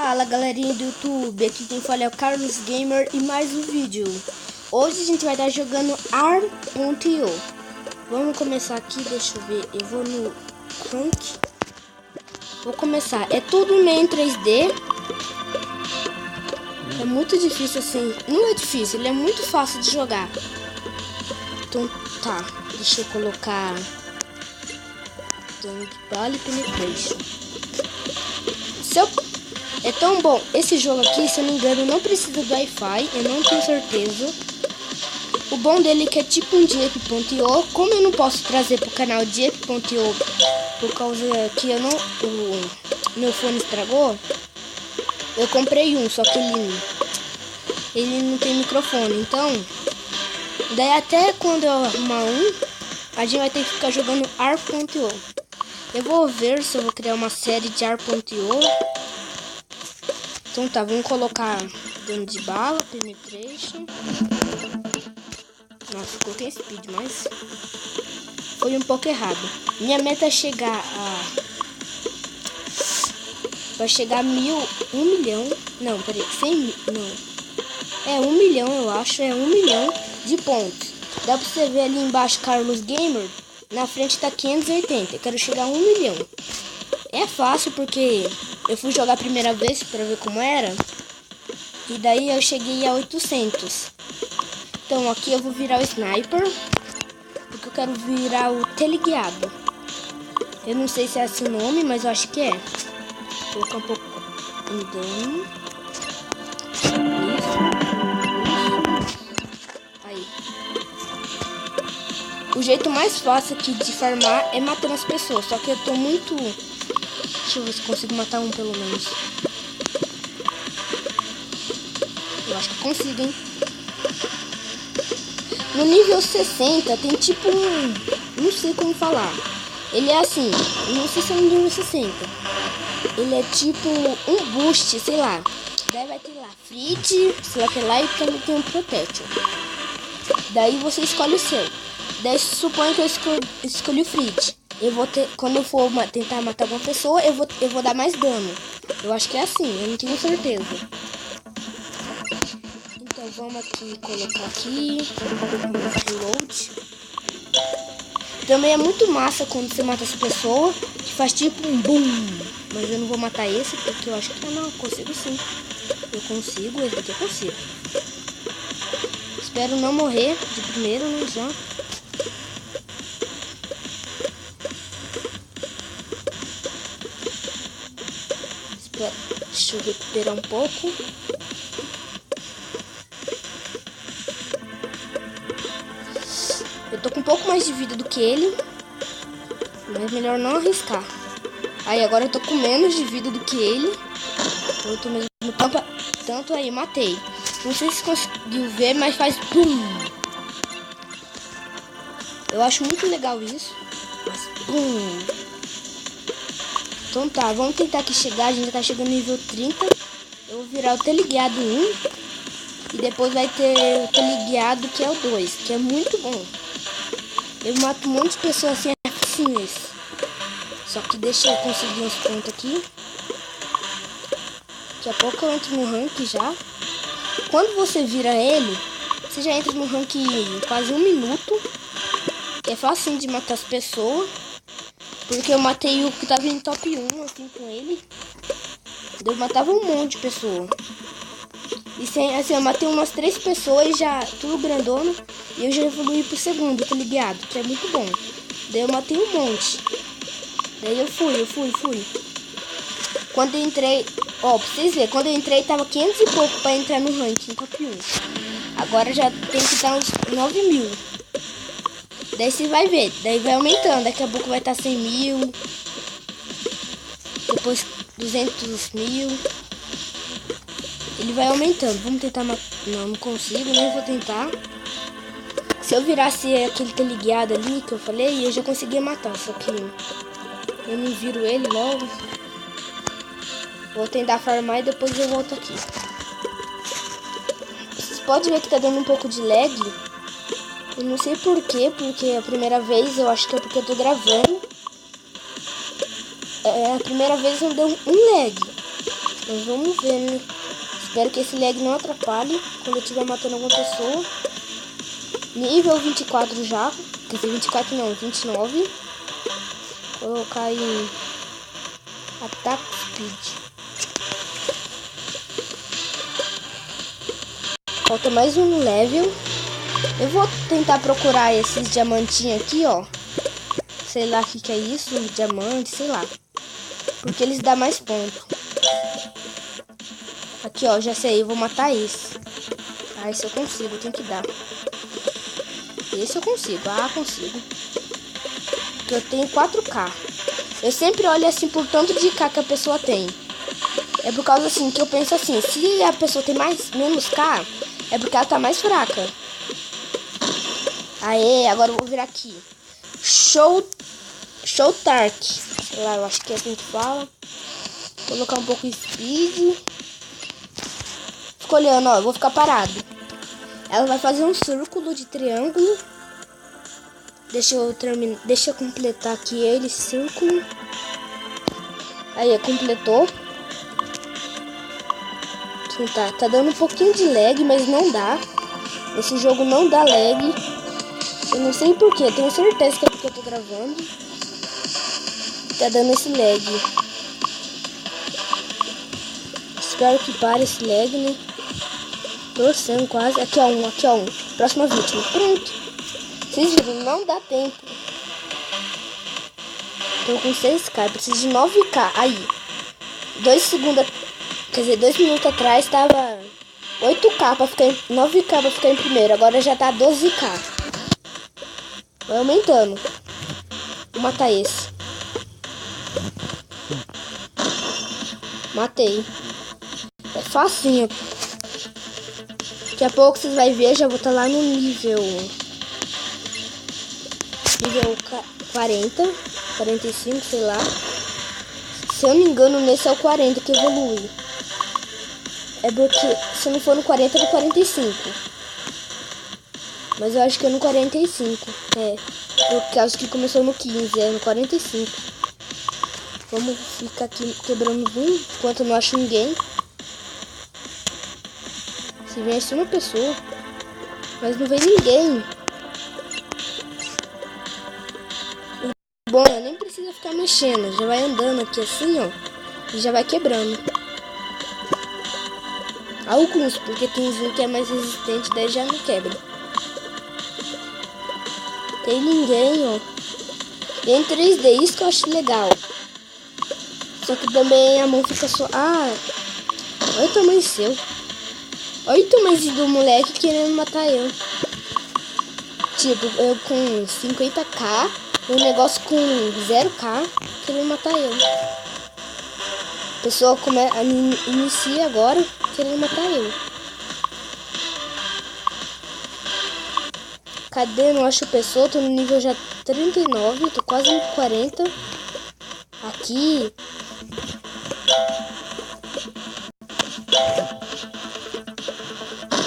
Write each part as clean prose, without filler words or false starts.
Fala galerinha do YouTube, aqui quem fala é o Carlos Gamer e mais um vídeo. Hoje a gente vai estar jogando Ar.io. Vamos começar aqui, deixa eu ver, eu vou no rank. Vou começar, é tudo meio em 3D. É muito difícil assim, não é difícil, ele é muito fácil de jogar. Então tá, deixa eu colocar Ball Penetration. É tão bom esse jogo aqui, se eu não me engano, não precisa do Wi-Fi, eu não tenho certeza. O bom dele é que é tipo um Diep.io. Como eu não posso trazer pro canal Diep.io por causa que eu não, meu fone estragou, eu comprei um, só que ele não tem microfone. Então, daí até quando eu arrumar um, a gente vai ter que ficar jogando Ar.io. Eu vou ver se eu vou criar uma série de Ar.io. Então tá, vamos colocar dano de bala, penetration. Nossa, coloquei speed, mas foi um pouco errado. Minha meta é chegar a... vai chegar a 1 milhão. Não, peraí, 100 mil, não. É 1 milhão, eu acho, é 1 milhão de pontos. Dá pra você ver ali embaixo, Carlos Gamer. Na frente tá 580, eu quero chegar a 1 milhão. É fácil porque eu fui jogar a primeira vez pra ver como era. E daí eu cheguei a 800. Então aqui eu vou virar o sniper. Porque eu quero virar o teleguiado. Eu não sei se é esse o nome, mas eu acho que é. Vou colocar um pouco de dano. Isso. Aí. O jeito mais fácil aqui de farmar é matando as pessoas. Só que eu tô muito... Deixa eu ver se consigo matar um pelo menos. Eu acho que consigo, hein? No nível 60 tem tipo um... não sei como falar. Ele é assim, não sei se é no nível 60. Ele é tipo um boost, sei lá. Daí vai ter lá Frit, sei lá que lá, e também tem um Protection. Daí você escolhe o seu. Daí suponho que eu escolhi o Frit. Eu vou ter, quando eu for tentar matar alguma pessoa, eu vou dar mais dano. Eu acho que é assim, eu não tenho certeza. Então vamos aqui colocar aqui reload. Também é muito massa quando você mata essa pessoa, que faz tipo um boom. Mas eu não vou matar esse porque eu acho que não, eu consigo sim. Eu consigo, esse aqui eu consigo. Espero não morrer de primeiro, né, já. Deixa eu recuperar um pouco. Eu tô com um pouco mais de vida do que ele, mas melhor não arriscar. Aí agora eu tô com menos de vida do que ele. Eu tô mesmo no campo. Tanto aí, matei. Não sei se conseguiu ver, mas faz BUM! Eu acho muito legal isso. Mas BUM! Então tá, vamos tentar aqui chegar. A gente já tá chegando no nível 30. Eu vou virar o teleguiado 1. E depois vai ter o teleguiado que é o 2, que é muito bom. Eu mato um monte de pessoas assim nesse. Só que deixa eu conseguir uns pontos aqui. Daqui a pouco eu entro no rank já. Quando você vira ele, você já entra no rank em quase 1 minuto. É fácil de matar as pessoas. Porque eu matei o que tava em top 1 assim com ele. Eu matava um monte de pessoas. E assim, eu matei umas 3 pessoas já, tudo grandona. E eu já evolui pro segundo, tá ligado? Que é muito bom. Daí eu matei um monte. Daí eu fui. Quando eu entrei, ó, pra vocês verem, quando eu entrei tava 500 e pouco pra entrar no ranking top 1. Agora já tem que estar uns 9 mil. Daí você vai ver, daí vai aumentando. Daqui a pouco vai estar 100 mil. Depois 200 mil. Ele vai aumentando. Vamos tentar matar. Não consigo, nem vou tentar. Se eu virasse aquele teleguiado ali que eu falei, eu já conseguia matar. Só que eu não viro ele logo. Vou tentar farmar e depois eu volto aqui. Vocês podem ver que tá dando um pouco de lag. Eu não sei porquê, porque a primeira vez eu acho que é porque eu tô gravando. A primeira vez não deu um lag. Mas vamos ver, né? Espero que esse lag não atrapalhe quando eu estiver matando alguma pessoa. Nível 24 já. Quer dizer, 24 não, 29. Vou colocar em Attack Speed. Falta mais um level. Eu vou tentar procurar esses diamantinhos aqui, ó. Sei lá o que é isso, diamante, sei lá. Porque eles dão mais ponto. Aqui, ó, já sei, eu vou matar esse. Ah, esse eu consigo, tem que dar. Esse eu consigo, consigo. Porque eu tenho 4K. Eu sempre olho assim por tanto de K que a pessoa tem. É por causa assim, que eu penso assim, se a pessoa tem menos K, é porque ela tá mais fraca. Aê, agora eu vou virar aqui. Show Tark. Sei lá, eu acho que é assim que fala. Vou colocar um pouco de speed. Fico olhando, ó, eu vou ficar parado. Ela vai fazer um círculo de triângulo. Deixa eu completar aqui ele, círculo. Aí, completou. Tá dando um pouquinho de lag, mas não dá. Esse jogo não dá lag. Eu não sei porquê, tenho certeza que é porque eu tô gravando. Tá dando esse lag. Espero que pare esse lag, né? Torcendo quase. Aqui ó um. Próxima vítima. Pronto. Vocês viram, não dá tempo. Tô com 6K, preciso de 9K. Aí, 2 segundos, quer dizer, 2 minutos atrás tava 8K pra ficar 9K pra ficar em primeiro. Agora já tá 12K. Vai aumentando. Vou matar esse. Matei. É facinho. Daqui a pouco vocês vão ver, já vou estar lá no nível 40, 45, sei lá. Se eu não me engano, nesse é o 40 que evolui. É porque, se não for no 40, é no 45. Mas eu acho que é no 45. É, por causa que começou no 15, é no 45. Vamos ficar aqui quebrando boom, enquanto eu não acho ninguém. Se viesse uma pessoa, mas não vem ninguém. Bom, nem precisa ficar mexendo, já vai andando aqui assim, ó, e já vai quebrando. Alguns, porque tem um que é mais resistente, daí já não quebra. Tem ninguém, ó. E em 3D, isso que eu acho legal. Só que também a mão fica só... olha o tamanho seu. Olha o tamanho do moleque querendo matar eu. Tipo, eu com 50K, um negócio com 0K querendo matar eu. A pessoa inicia agora querendo matar eu. Cadê? Não acho pessoa, tô no nível já 39, tô quase no 40. Aqui.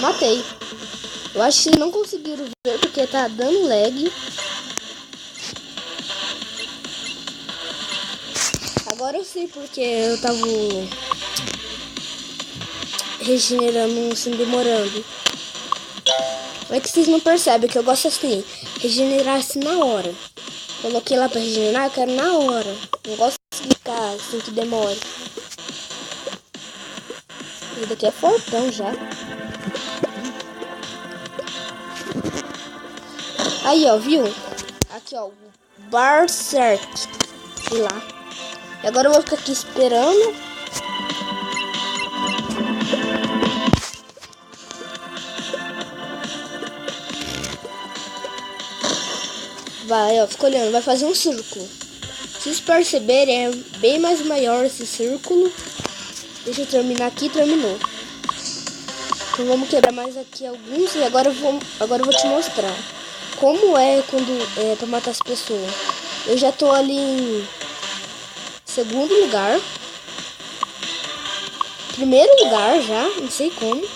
Matei. Eu acho que não conseguiram ver porque tá dando lag. Agora eu sei porque eu tava regenerando assim, demorando. É que vocês não percebem que eu gosto assim, regenerar assim na hora. Coloquei lá pra regenerar, eu quero na hora. Não gosto de ficar assim que demora. Esse daqui é fortão já. Aí, ó, viu? Aqui, ó, Berserk. Sei lá. E agora eu vou ficar aqui esperando. Vai, ó, fica olhando, vai fazer um círculo. Se vocês perceberem, é bem mais maior esse círculo. Deixa eu terminar aqui, terminou. Então vamos quebrar mais aqui alguns e agora eu vou te mostrar como é quando é pra matar as pessoas. Eu já tô ali em segundo lugar. Primeiro lugar já, não sei como.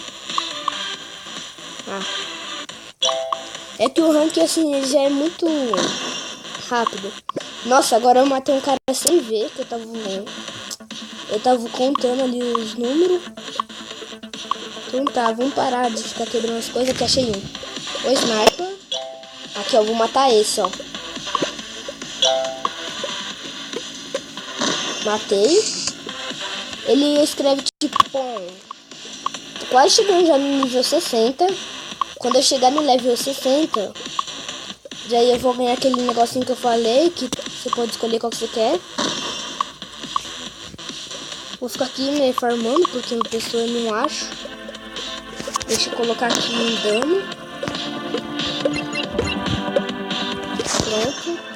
É que o rank assim ele já é muito rápido. Nossa, agora eu matei um cara sem ver que eu tava Eu tava contando ali os números. Então tá, vamos parar de ficar quebrando as coisas. Aqui achei um. O sniper. Aqui, ó, vou matar esse, ó. Matei. Ele escreve tipo, bom, tô quase chegando já no nível 60. Quando eu chegar no level 60, já eu vou ganhar aquele negocinho que eu falei, que você pode escolher qual que você quer. Vou ficar aqui, né, farmando, porque uma pessoa eu não acho. Deixa eu colocar aqui um dano. Pronto.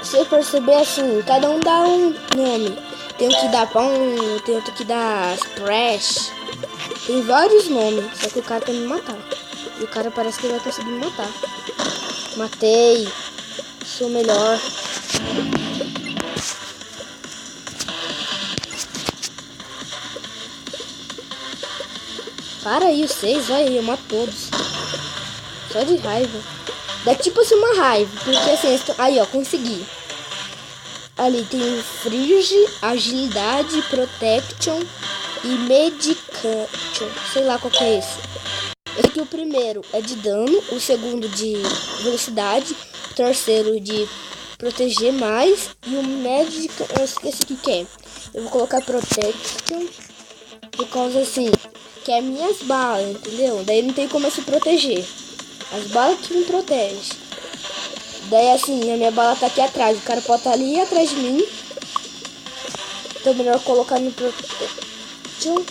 Você perceber assim, cada um dá um nome. Tem um que dá pão, tem outro que dá splash. Tem vários nomes, só que o cara quer me matar. E o cara parece que vai conseguir me matar. Matei. Sou melhor. Para aí, vocês, olha aí, eu mato todos. Só de raiva. Dá tipo assim uma raiva, porque assim, aí ó, consegui. Ali tem Frige, Agilidade, Protection e Medication. Sei lá qual que é esse. Esse aqui o primeiro é de dano, o segundo de velocidade, o terceiro de proteger mais e o Medication, eu esqueci o que é. Eu vou colocar Protection por causa assim, que é minhas balas, entendeu? Daí não tem como eu se proteger. As balas que me protegem. Daí assim, a minha bala tá aqui atrás. O cara pode estar ali atrás de mim. Então melhor colocar no protection.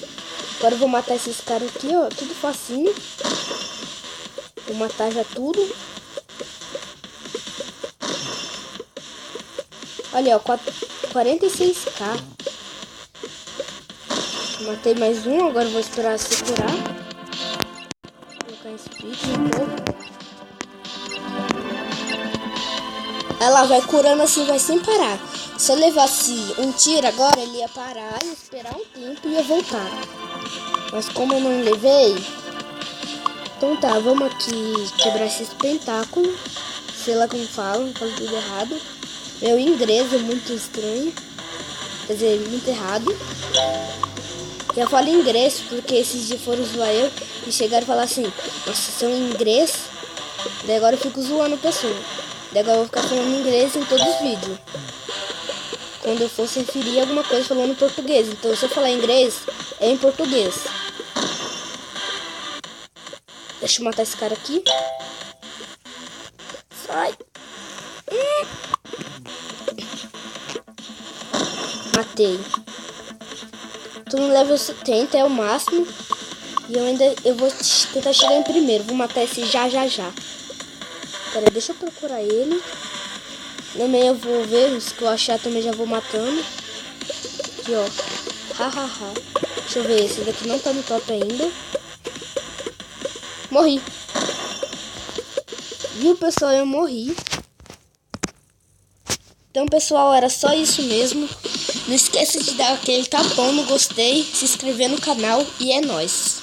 Agora eu vou matar esses caras aqui, ó. Tudo facinho. Vou matar já tudo. Olha, ó. 46k. Matei mais um. Agora eu vou esperar se curar. Vou colocar em speed um pouco. Ela vai curando assim, vai sem parar. Se eu levasse um tiro agora, ele ia parar e esperar um tempo e ia voltar. Mas como eu não levei, então tá, vamos aqui quebrar esses pentáculos. Sei lá como falam, falo tudo errado. Meu inglês é muito estranho. Quer dizer, muito errado. Eu falo inglês porque esses dias foram zoar eu e chegaram e falaram assim, nossa, são inglês. Daí agora eu fico zoando a pessoa. Daí agora eu vou ficar falando inglês em todos os vídeos. Quando eu for se referir a alguma coisa falando português. Então se eu falar inglês, é em português. Deixa eu matar esse cara aqui. Sai. Matei. Tô no level 70, é o máximo. E eu vou tentar chegar em primeiro. Vou matar esse já. Pera aí, deixa eu procurar ele. Também eu vou ver, se eu achar também já vou matando. Aqui, ó. Hahaha. Deixa eu ver, esse daqui não tá no top ainda. Morri. Viu, pessoal? Eu morri. Então, pessoal, era só isso mesmo. Não esqueça de dar aquele tapão no gostei, se inscrever no canal e é nóis.